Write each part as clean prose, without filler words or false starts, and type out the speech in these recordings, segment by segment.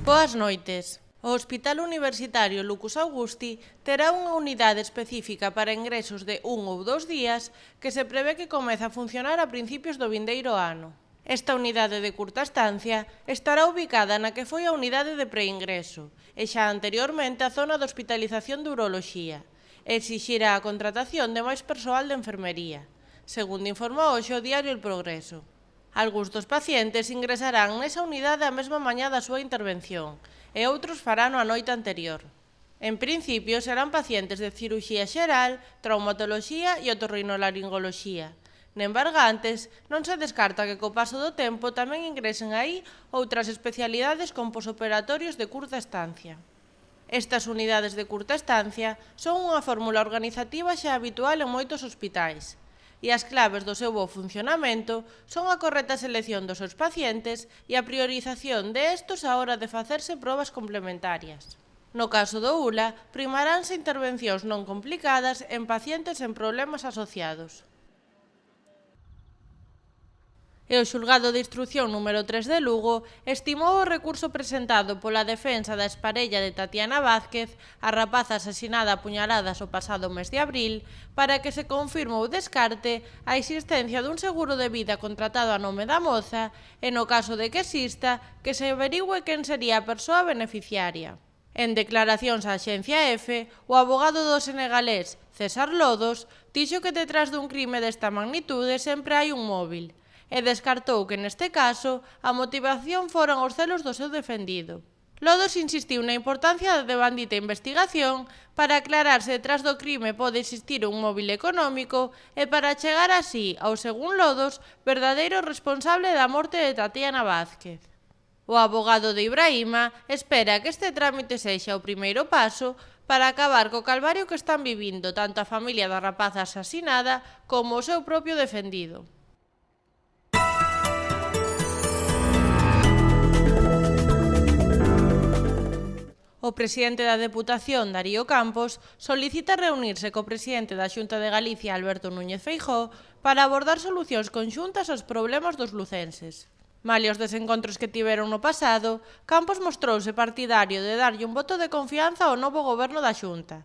Boas noites. O Hospital Universitario Lucus Augusti terá unha unidade específica para ingresos de 1 ou 2 días que se prevé que comece a funcionar a principios do vindeiro ano. Esta unidade de curta estancia estará ubicada na que foi a unidade de preingreso e xa anteriormente a zona de hospitalización de uroloxía. Exixirá a contratación de máis persoal de enfermería, segundo informou hoxe o diario El Progreso. Algúns dos pacientes ingresarán nesa unidade a mesma mañá da súa intervención e outros farano a noite anterior. En principio serán pacientes de ciruxía xeral, traumatoloxía e otorrinolaringoloxía. Nembargantes, non se descarta que co paso do tempo tamén ingresen aí outras especialidades con posoperatorios de curta estancia. Estas unidades de curta estancia son unha fórmula organizativa xa habitual en moitos hospitais, e as claves do seu bo funcionamento son a correcta selección dos seus pacientes e a priorización de estos á hora de facerse probas complementarias. No caso do ULA, primaránse intervencións non complicadas en pacientes en problemas asociados. E o Xulgado de Instrución número 3 de Lugo estimou o recurso presentado pola defensa da exparella de Tatiana Vázquez, a rapaza asesinada a puñaladas o pasado mes de abril, para que se confirme ou descarte a existencia dun seguro de vida contratado a nome da moza e, no caso de que exista, que se averigüe quen sería a persoa beneficiaria. En declaracións á Axencia F, o avogado do senegalés César Lodos dixo que detrás dun crime desta magnitude sempre hai un móvil, e descartou que neste caso a motivación foran os celos do seu defendido. Lodos insistiu na importancia da devandita investigación para aclarar se detrás do crime pode existir un móvil económico e para chegar así ao, según Lodos, verdadeiro responsable da morte de Tatiana Vázquez. O avogado de Ibrahima espera que este trámite sexa o primeiro paso para acabar co calvario que están vivindo tanto a familia da rapaza asasinada como o seu propio defendido. O presidente da Deputación, Darío Campos, solicita reunirse co presidente da Xunta de Galicia, Alberto Núñez Feijóo, para abordar solucións conxuntas aos problemas dos lucenses. Malia os desencontros que tiveron no pasado, Campos mostrouse partidario de darlle un voto de confianza ao novo goberno da Xunta,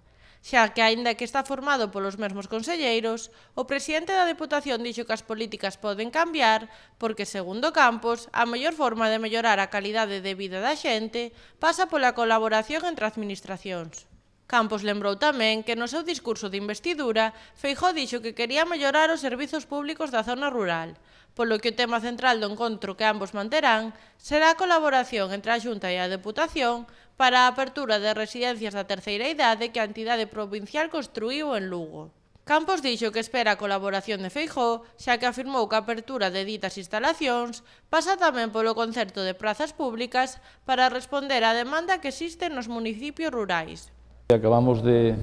xa que, aínda que está formado polos mesmos conselleiros, o presidente da Deputación dixo que as políticas poden cambiar porque, segundo Campos, a mellor forma de mellorar a calidade de vida da xente pasa pola colaboración entre administracións. Campos lembrou tamén que no seu discurso de investidura Feijóo dixo que quería mellorar os servizos públicos da zona rural, polo que o tema central do encontro que ambos manterán será a colaboración entre a Xunta e a Deputación para a apertura de residencias da terceira idade que a entidade provincial construíu en Lugo. Campos dixo que espera a colaboración de Feijóo, xa que afirmou que a apertura de ditas instalacións pasa tamén polo concerto de prazas públicas para responder á demanda que existe nos municipios rurais. Acabamos de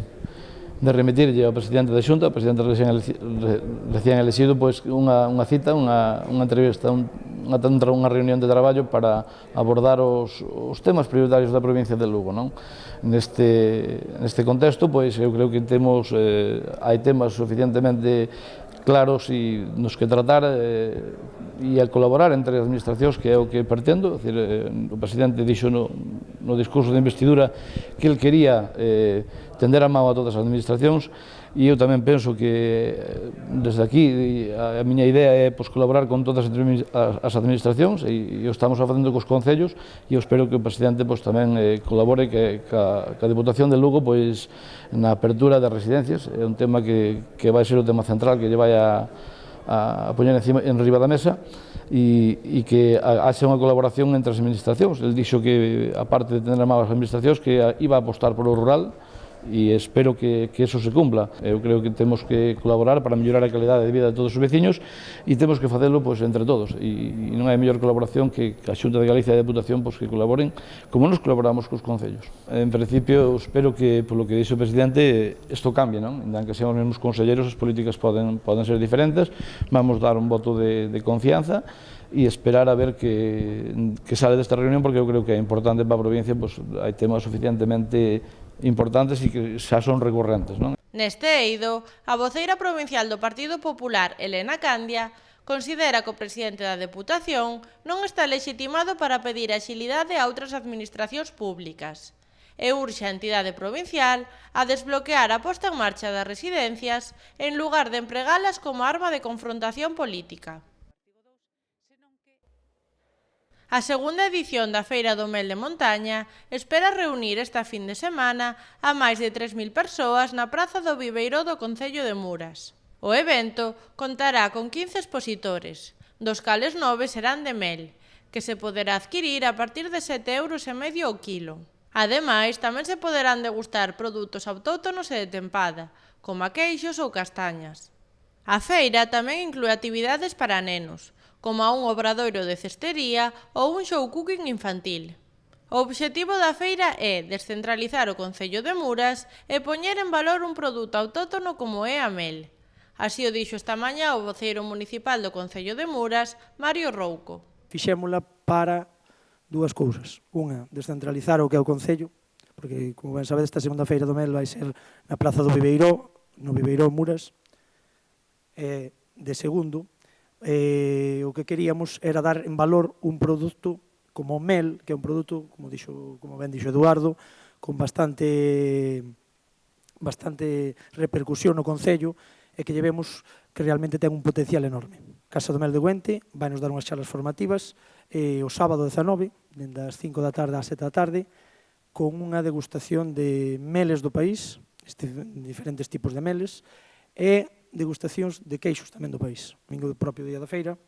remitirlle ao presidente da Xunta, ao presidente recién elexido, pois unha cita, unha entrevista, unha reunión de traballo para abordar os temas prioritarios da provincia de Lugo, non? Neste contexto, pois eu creo que hai temas suficientemente claros e nos que tratar e a colaborar entre as administracións, que é o que pretendo. O presidente dixo no discurso de investidura que el quería tender a mão a todas as administracións e eu tamén penso que desde aquí a miña idea é colaborar con todas as administracións e o estamos facendo cos concellos e eu espero que o presidente tamén colabore ca Deputación de Lugo na apertura das residencias. É un tema que vai ser o tema central que lle vai a poñer en riba da mesa e que haxa unha colaboración entre as administracións. El dixo que, aparte de tener a mão as administracións, que iba a apostar polo rural e espero que eso se cumpla. Eu creo que temos que colaborar para mellorar a calidade de vida de todos os veciños e temos que facelo entre todos e non hai mellor colaboración que a Xunta de Galicia e a Deputación que colaboren como nos colaboramos cos concellos. En principio, espero que, polo que dixo o presidente, isto cambie, non? Ainda que sean os mesmos conselleiros, as políticas poden ser diferentes, vamos dar un voto de confianza e esperar a ver que sale desta reunión, porque eu creo que é importante para a provincia, hai temas suficientemente importantes e que xa son recorrentes, non? Neste eido, a voceira provincial do Partido Popular, Elena Candia, considera que o presidente da Deputación non está lexitimado para pedir axilidade a outras administracións públicas e urxe a entidade provincial a desbloquear a posta en marcha das residencias en lugar de empregalas como arma de confrontación política. A segunda edición da Feira do Mel de Montaña espera reunir esta fin de semana a máis de 3.000 persoas na Praza do Viveiró do Concello de Muras. O evento contará con 15 expositores, dos cales 9 serán de mel, que se poderá adquirir a partir de 7,5 € o quilo. Ademais, tamén se poderán degustar produtos autóctonos e de tempada, como queixos ou castañas. A feira tamén inclúe actividades para nenos, como un obradoiro de cestería ou un show cooking infantil. O obxectivo da feira é descentralizar o Concello de Muras e poñer en valor un produto autóctono como é a mel. Así o dixo esta mañá o voceiro municipal do Concello de Muras, Mario Rouco. Fixémola para dúas cousas. Unha, descentralizar o que é o Concello, porque, como ben sabedes, esta segunda feira do Mel vai ser na Praza do Viveiró, no Viveiró Muras. De segundo, o que queríamos era dar en valor un produto como o mel, que é un produto, como ben dixo Eduardo, con bastante repercusión no Concello, e que llevemos que realmente ten un potencial enorme. Casa do Mel de Güente vai nos dar unhas charlas formativas o sábado 19, dende as 5 da tarde ás 7 da tarde, con unha degustación de meles do país, diferentes tipos de meles, e degustacións de queixos tamén do país. Domingo do propio día da feira,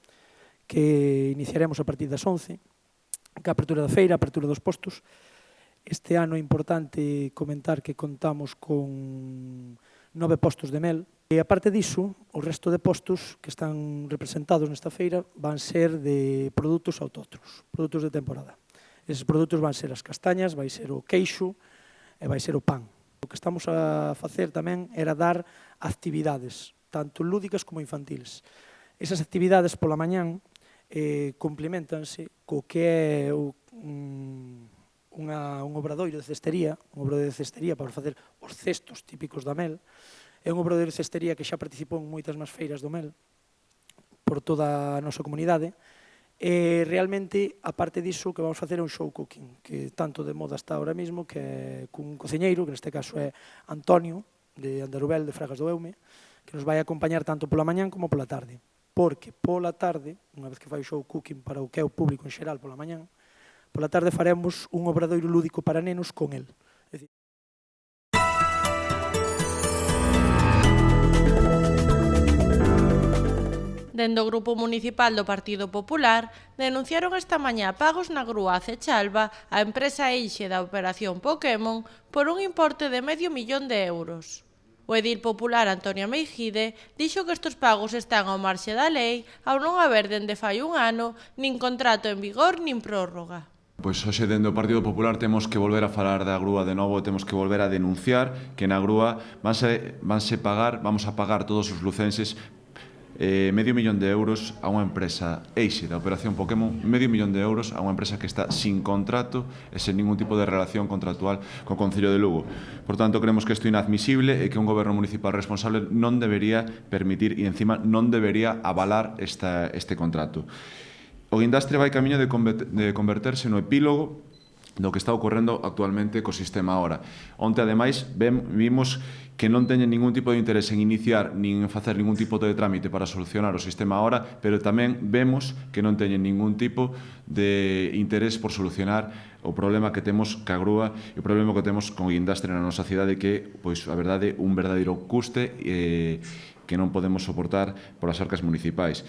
que iniciaremos a partir das 11, que a apertura da feira, a apertura dos postos. Este ano é importante comentar que contamos con 9 postos de mel, e aparte diso, o resto de postos que están representados nesta feira van ser de produtos autóctonos, produtos de temporada. Eses produtos van ser as castañas, vai ser o queixo e vai ser o pan. O que estamos a facer tamén era dar actividades, tanto lúdicas como infantiles. Esas actividades pola mañán complementanse co que é un obradoiro de cestería, para facer os cestos típicos da mel. É un obradoiro de cestería que xa participou en moitas máis feiras do mel por toda a nosa comunidade. E realmente, aparte diso, o que vamos facer é un show cooking, que tanto de moda está ahora mismo, que é cun cociñeiro, que neste caso é Antonio, de Andarubel, de Fragas do Eume, que nos vai acompañar tanto pola mañán como pola tarde. Porque pola tarde, unha vez que fai o show cooking para o que é o público en xeral pola mañán, pola tarde faremos un obradoiro lúdico para nenos con el. Dende o Grupo Municipal do Partido Popular, denunciaron esta mañá pagos na grúa Acechalva á empresa Eixe da Operación Pokémon por un importe de €500,000. O edil popular Antonio Meijide dixo que estes pagos están ao marxe da lei ao non haber dende fai un ano nin contrato en vigor nin prórroga. Pois hoxe dende o Partido Popular temos que volver a falar da grúa de novo, temos que volver a denunciar que na grúa vamos a pagar todos os lucenses €500,000 a unha empresa Eixe da Operación Pokémon, €500,000 a unha empresa que está sin contrato e sen ningún tipo de relación contractual co Concello de Lugo. Por tanto, creemos que isto é inadmisible e que un goberno municipal responsable non debería permitir e encima non debería avalar este contrato. O guindastre vai camiño de converterse no epílogo do que está ocorrendo actualmente co sistema ahora. Onte, ademais, vimos que non teñen ningún tipo de interés en iniciar nin en facer ningún tipo de trámite para solucionar o sistema ahora, pero tamén vemos que non teñen ningún tipo de interés por solucionar o problema que temos ca grúa e o problema que temos con o guindastre na nosa cidade, que, pois, a verdade, un verdadeiro custe que non podemos soportar polas arcas municipais.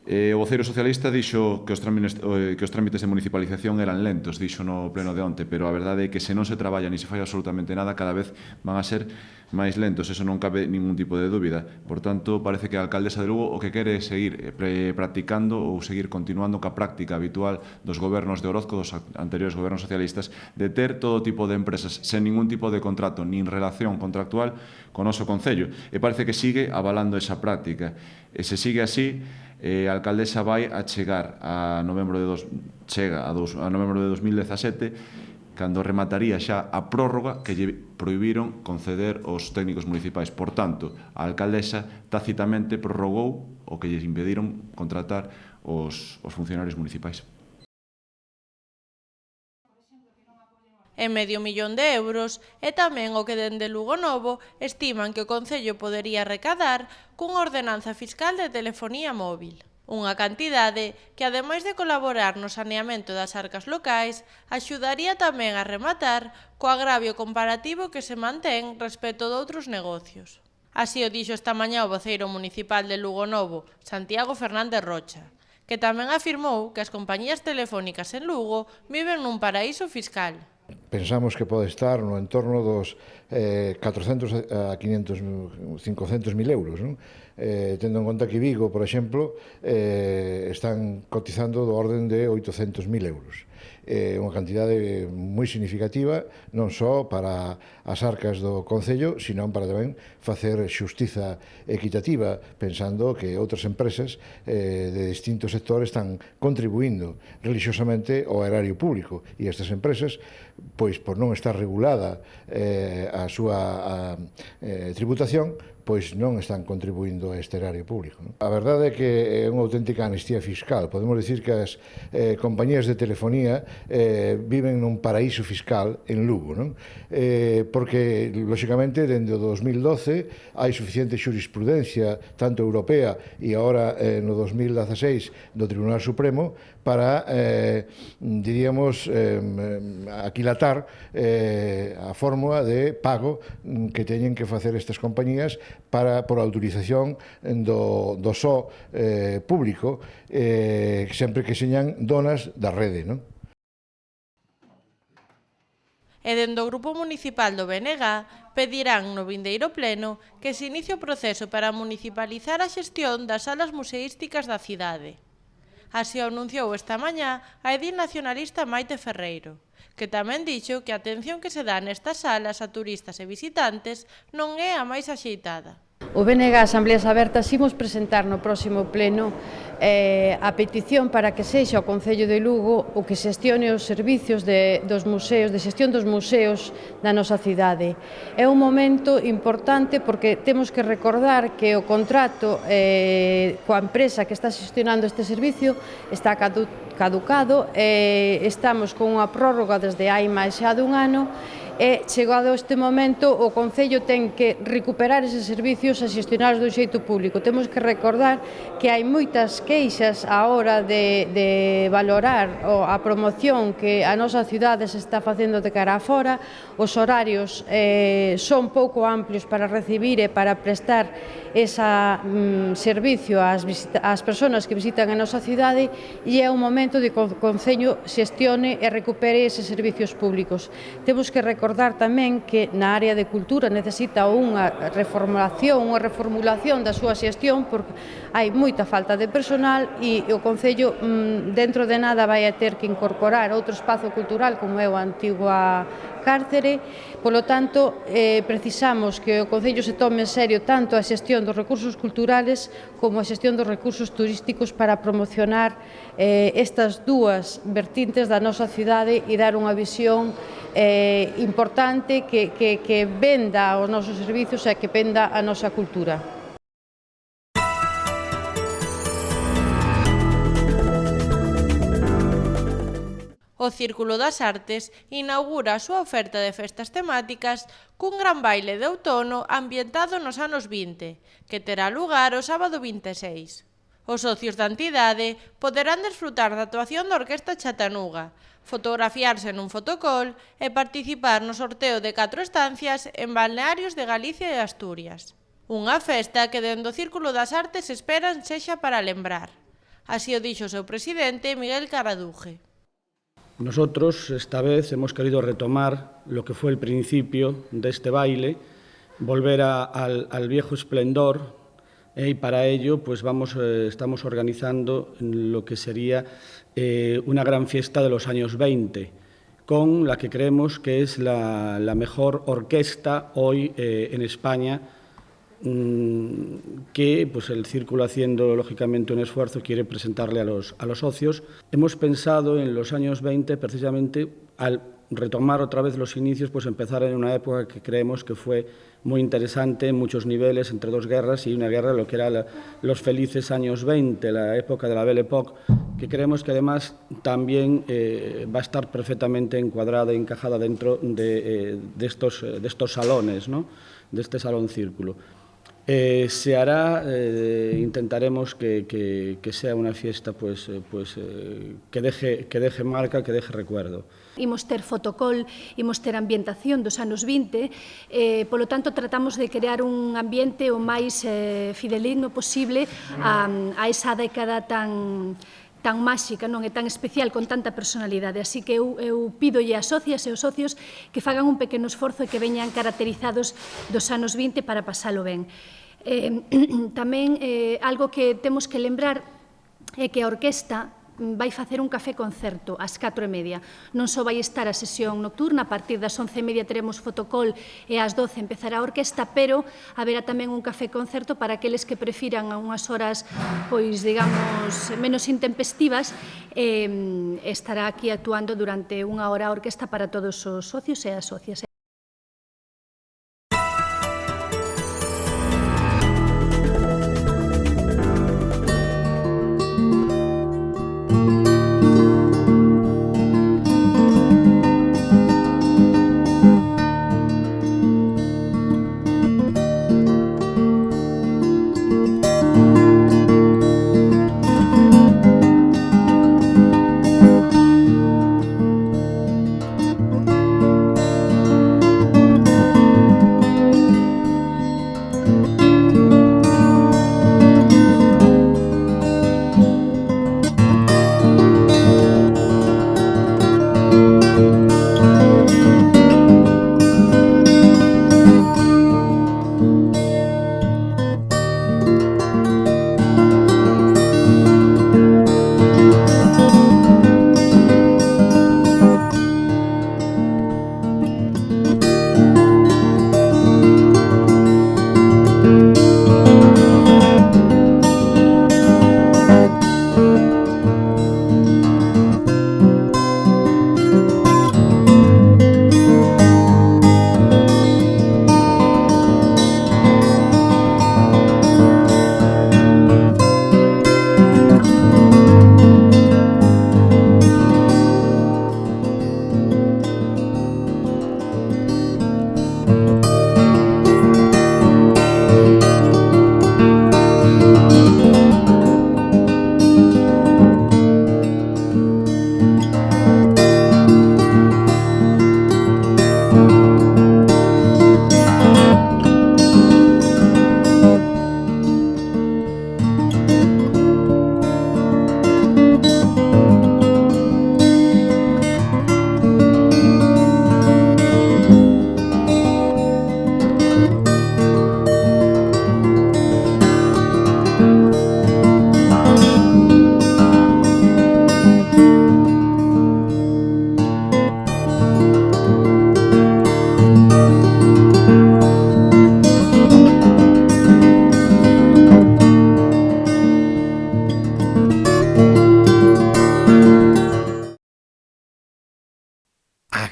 O voceiro socialista dixo que os trámites de municipalización eran lentos, dixo no pleno de onte, pero a verdade é que se non se traballa ni se fai absolutamente nada, cada vez van a ser máis lentos, eso non cabe ningún tipo de dúbida. Por tanto, parece que a alcaldesa de Lugo o que quere é seguir practicando ou seguir continuando ca práctica habitual dos gobernos de Orozco, dos anteriores gobernos socialistas, de ter todo tipo de empresas sen ningún tipo de contrato nin relación contractual con o noso Concello. E parece que sigue avalando esa práctica. E se sigue así, a alcaldesa vai a chegar a novembro de 2017, cando remataría xa a prórroga que lle prohibiron conceder aos técnicos municipais. Por tanto, a alcaldesa tacitamente prorrogou o que lles impediron contratar os funcionarios municipais. E medio millón de euros é tamén o que dende Lugo Novo estiman que o Concello podería recadar cunha ordenanza fiscal de telefonía móvil. Unha cantidade que, ademais de colaborar no saneamento das arcas locais, axudaría tamén a rematar co agravio comparativo que se mantén respecto doutros negocios. Así o dixo esta mañá o voceiro municipal de Lugo Novo, Santiago Fernández Rocha, que tamén afirmou que as compañías telefónicas en Lugo viven nun paraíso fiscal. Pensamos que pode estar no entorno dos 400 a 500, 500.000 euros, non? Tendo en conta que Vigo, por exemplo, están cotizando do orden de 800.000 euros. Unha cantidade moi significativa, non só para as arcas do Concello, sino para tamén facer xustiza equitativa, pensando que outras empresas de distintos sectores están contribuindo religiosamente ao erario público, e estas empresas, pois por non estar regulada a súa tributación, pois non están contribuindo a este erario público. A verdade é que é unha auténtica amnistía fiscal. Podemos dicir que as compañías de telefonía viven nun paraíso fiscal en Lugo, non? Porque, lóxicamente, dende o 2012 hai suficiente xurisprudencia, tanto europea e agora no 2016 do Tribunal Supremo, para, diríamos, aquilatar a fórmula de pago que teñen que facer estas compañías por autorización do só público, sempre que señan donas da rede, non? E dende o Grupo Municipal do BNG pedirán no vindeiro pleno que se inicie o proceso para municipalizar a xestión das salas museísticas da cidade. Así o anunciou esta mañá a edil nacionalista Maite Ferreiro, que tamén dixo que a atención que se dá nestas salas a turistas e visitantes non é a máis axeitada. O BNG Asambleas Abertas imos presentar no próximo pleno a petición para que sexa o Concello de Lugo o que xestione os servicios dos museos, de xestión dos museos da nosa cidade. É un momento importante porque temos que recordar que o contrato coa empresa que está xestionando este servicio está caducado, estamos con unha prórroga desde hai máis xa dun ano, e chegado este momento o Concello ten que recuperar eses servicios e xestionados dun xeito público. Temos que recordar que hai moitas queixas á hora de valorar a promoción que a nosa cidade se está facendo de cara a fora. Os horarios son pouco amplios para recibir e para prestar ese servicio ás persoas que visitan a nosa cidade, e é un momento de que o Concello xestione e recupere eses servicios públicos. Temos que recordar tamén que na área de cultura necesita unha reformulación da súa xestión, porque hai moita falta de personal e o Concello dentro de nada vai a ter que incorporar outro espazo cultural como é o antiga cárcere. Polo tanto, precisamos que o Concello se tome en serio tanto a xestión dos recursos culturales como a xestión dos recursos turísticos para promocionar estas dúas vertintes da nosa cidade e dar unha visión importante que venda os nosos servicios e que venda a nosa cultura. O Círculo das Artes inaugura a súa oferta de festas temáticas cun gran baile de outono ambientado nos anos 20, que terá lugar o sábado 26. Os socios da entidade poderán desfrutar da actuación da Orquesta Chatanuga, fotografiarse nun fotocall e participar no sorteo de 4 estancias en balnearios de Galicia e Asturias. Unha festa que dende o Círculo das Artes esperan sexa para lembrar. Así o dixo o seu presidente, Miguel Caraduje. Nosotros esta vez hemos querido retomar lo que fue el principio de este baile, volver al viejo esplendor, y para ello pues estamos organizando lo que sería una gran fiesta de los años 20, con la que creemos que es la mejor orquesta hoy en España, que pues el Círculo, haciendo lógicamente un esfuerzo, quiere presentarle a los socios. Hemos pensado en los años 20 precisamente al retomar otra vez los inicios, pues empezar en una época que creemos que fue muy interesante en muchos niveles, entre dos guerras y una guerra, lo que era los felices años 20, la época de la Belle Époque, que creemos que además también va a estar perfectamente encuadrada e encajada dentro de estos salones, ¿no? De este salón círculo. Se hará, intentaremos que sea una fiesta que deje marca, que deje recuerdo. Imos ter fotocol, imos ter ambientación dos anos 20, polo tanto tratamos de crear un ambiente o máis fideligno posible a esa década tan máxica, non é tan especial, con tanta personalidade. Así que eu pídolle ás socias e aos socios que fagan un pequeno esforzo e que veñan caracterizados dos anos 20 para pasalo ben. Tamén, algo que temos que lembrar é que a orquesta vai facer un café concerto ás 4:30. Non só vai estar a sesión nocturna, a partir das 11:30 teremos fotocol e ás 12 empezará a orquesta, pero haberá tamén un café concerto para aqueles que prefiran a unhas horas, pois, digamos, menos intempestivas, estará aquí actuando durante unha hora a orquesta para todos os socios e as socias.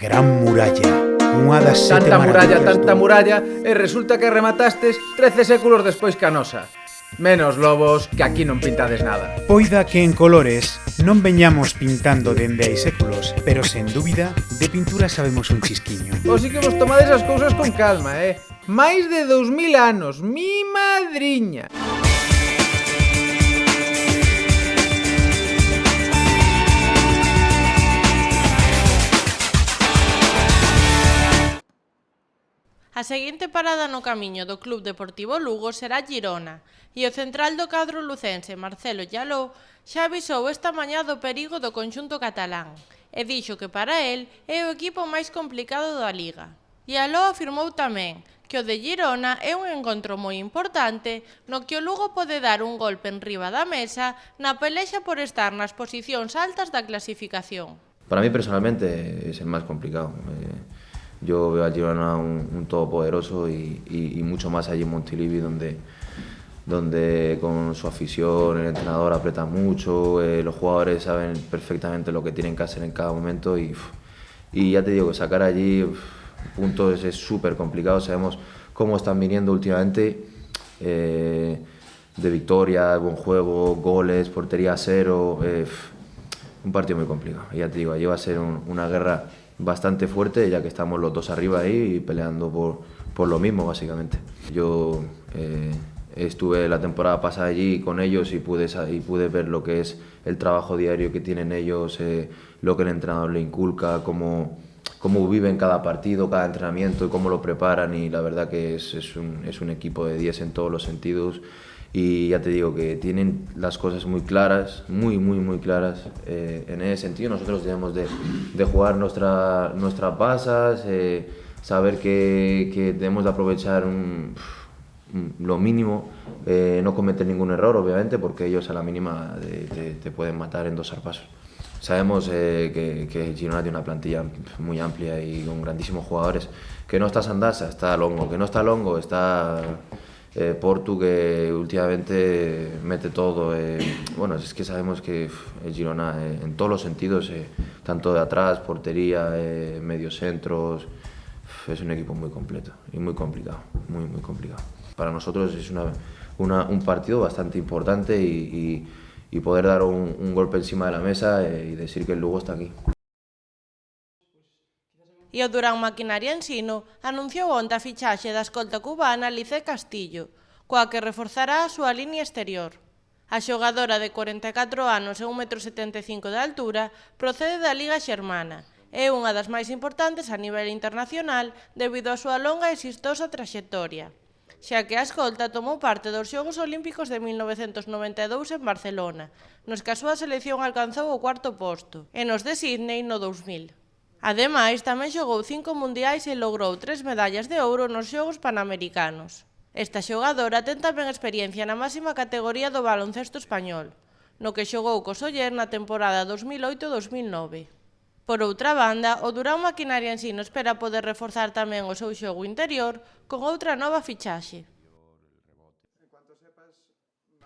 Gran Muralla, unha das sete maravillas. Tanta muralla, e resulta que rematastes 13 séculos despois que a nosa. Menos lobos, que aquí non pintades nada. Poida que en colores non veñamos pintando dende hai séculos, pero sen dúbida, de pintura sabemos un chisquiño. O si que vos tomades as cousas con calma, máis de 2000 anos, mi madriña. A seguinte parada no camiño do Club Deportivo Lugo será Girona, e o central do cadro lucense, Marcelo Llaló, xa avisou esta mañá do perigo do conxunto catalán, e dixo que para el é o equipo máis complicado da Liga. Llaló afirmou tamén que o de Girona é un encontro moi importante no que o Lugo pode dar un golpe enriba da mesa na pelexa por estar nas posicións altas da clasificación. Para mí personalmente es el más complicado. Yo veo a Girona un todopoderoso y mucho más allí en Montilivi, donde con su afición el entrenador aprieta mucho, los jugadores saben perfectamente lo que tienen que hacer en cada momento y y ya te digo que sacar allí puntos es súper complicado. Sabemos cómo están viniendo últimamente, de victoria, buen juego, goles, portería cero, un partido muy complicado. Y ya te digo, allí va a ser una guerra bastante fuerte, ya que estamos los dos arriba ahí y peleando por lo mismo, básicamente. Yo estuve la temporada pasada allí con ellos y pude ver lo que es el trabajo diario que tienen ellos, lo que el entrenador le inculca, cómo viven cada partido, cada entrenamiento y cómo lo preparan, y la verdad que es un equipo de 10 en todos los sentidos, y ya te digo que tienen las cosas muy claras, muy claras. En ese sentido nosotros debemos de jugar nuestras pasas, saber que debemos de aprovechar lo mínimo, no cometer ningún error, obviamente, porque ellos a la mínima te pueden matar en 2 zarpazos. Sabemos que Girona tiene una plantilla muy amplia y con grandísimos jugadores. Que no está Sandasa, está Longo. Que no está Longo, está Portu, que últimamente mete todo. Bueno, es que sabemos que el Girona, en todos los sentidos, tanto de atrás, portería, mediocentros, es un equipo muy completo y muy complicado, muy complicado. Para nosotros es un partido bastante importante y poder dar un golpe encima de la mesa y decir que el Lugo está aquí. E o Durán Maquinaria Ensino anunciou onte a fichaxe da escolta cubana Lice Castillo, coa que reforzará a súa liña exterior. A xogadora de 44 anos e 1,75 m de altura procede da Liga Xermana. É unha das máis importantes a nivel internacional debido á súa longa e exitosa traxectoria, xa que a escolta tomou parte dos Xogos Olímpicos de 1992 en Barcelona, nos que a súa selección alcanzou o 4º posto, e nos de Sydney no 2000. Ademais, tamén xogou 5 mundiais e logrou 3 medallas de ouro nos Xogos Panamericanos. Esta xogadora ten tamén experiencia na máxima categoría do baloncesto español, no que xogou co Soller na temporada 2008-2009. Por outra banda, o Durán Maquinaria Ensino espera poder reforzar tamén o seu xogo interior con outra nova fichaxe.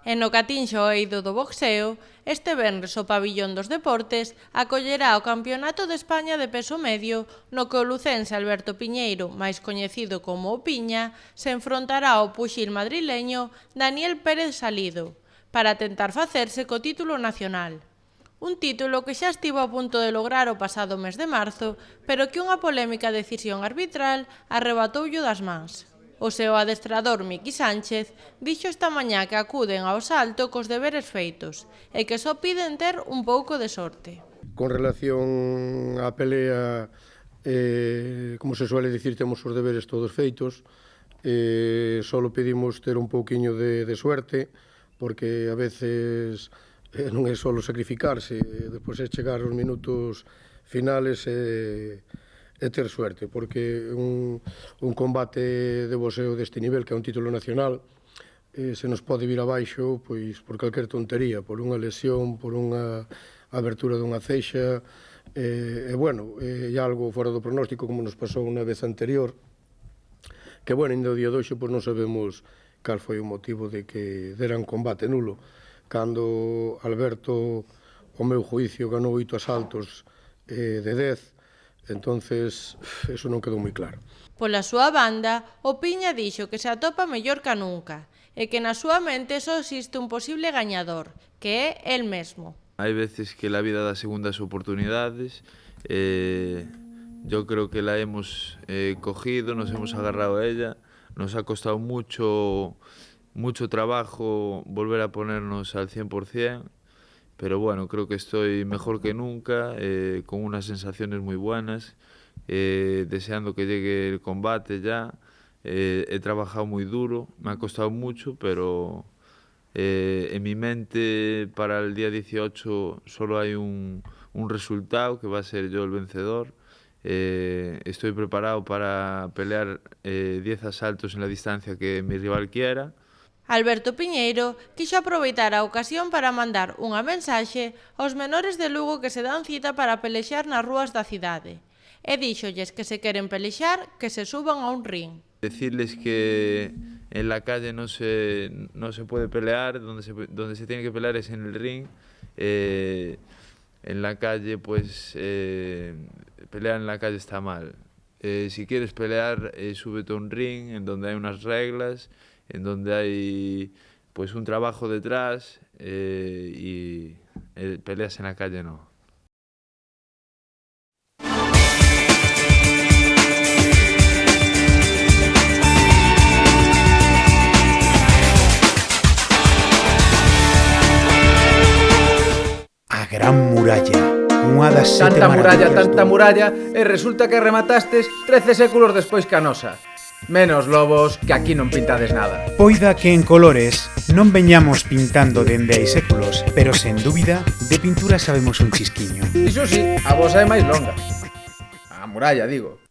E no catinxo eido do boxeo, este venres o Pabillón dos Deportes acollerá o Campeonato de España de peso medio, no que o lucense Alberto Piñeiro, máis coñecido como o Piña, se enfrontará ao puxil madrileño Daniel Pérez Salido, para tentar facerse co título nacional. Un título que xa estivo a punto de lograr o pasado mes de marzo, pero que unha polémica decisión arbitral arrebatoullo das mans. O seu adestrador Miki Sánchez dixo esta mañá que acuden ao salto cos deberes feitos e que só piden ter un pouco de sorte. Con relación á pelea, como se suele dicir, temos os deberes todos feitos, solo pedimos ter un pouquiño de suerte, porque a veces non é só sacrificarse, despois é chegar aos minutos finales e ter suerte, porque un combate de boxeo deste nivel, que é un título nacional, se nos pode vir abaixo pois por calquer tontería, por unha lesión, por unha abertura dunha ceixa, e bueno, é algo fora do pronóstico, como nos pasou unha vez anterior, que bueno, ainda o día de hoxe pois non sabemos cal foi o motivo de que deran combate nulo. Cando Alberto, o meu juicio, ganou 8 asaltos de 10, entonces eso non quedou moi claro. Pola súa banda, o Piña dixo que se atopa mellor que nunca e que na súa mente só existe un posible gañador, que é el mesmo. Hai veces que la vida da segundas oportunidades, yo creo que la hemos cogido, nos hemos agarrado a ella, nos ha costado mucho trabajo volver a ponernos al 100%, pero bueno, creo que estoy mejor que nunca, con unas sensaciones muy buenas, deseando que llegue el combate ya. He trabajado muy duro, me ha costado mucho, pero en mi mente para el día 18 solo hay un resultado, que va a ser yo el vencedor. Estoy preparado para pelear 10 asaltos en la distancia que mi rival quiera. Alberto Piñeiro quixo aproveitar a ocasión para mandar unha mensaxe aos menores de Lugo que se dan cita para pelexar nas rúas da cidade. E díxolles que se queren pelexar, que se suban a un ring. Decirles que en la calle no se puede pelear, donde se tiene que pelear es en el ring. En la calle pues pelear en la calle está mal. Si quieres pelear, súbete a un ring en donde hay unas reglas, en donde hay pues un trabajo detrás y peleas en la calle no. A Gran Muralla, unha das sete maravillas Tanta muralla, e resulta que rematastes 13 séculos despois que a nosa. Menos lobos, que aquí non pintades nada. Poida que en colores non veñamos pintando dende hai séculos, pero sen dúbida, de pintura sabemos un chisquiño. Iso sí, a vosa é máis longa. A muralla, digo.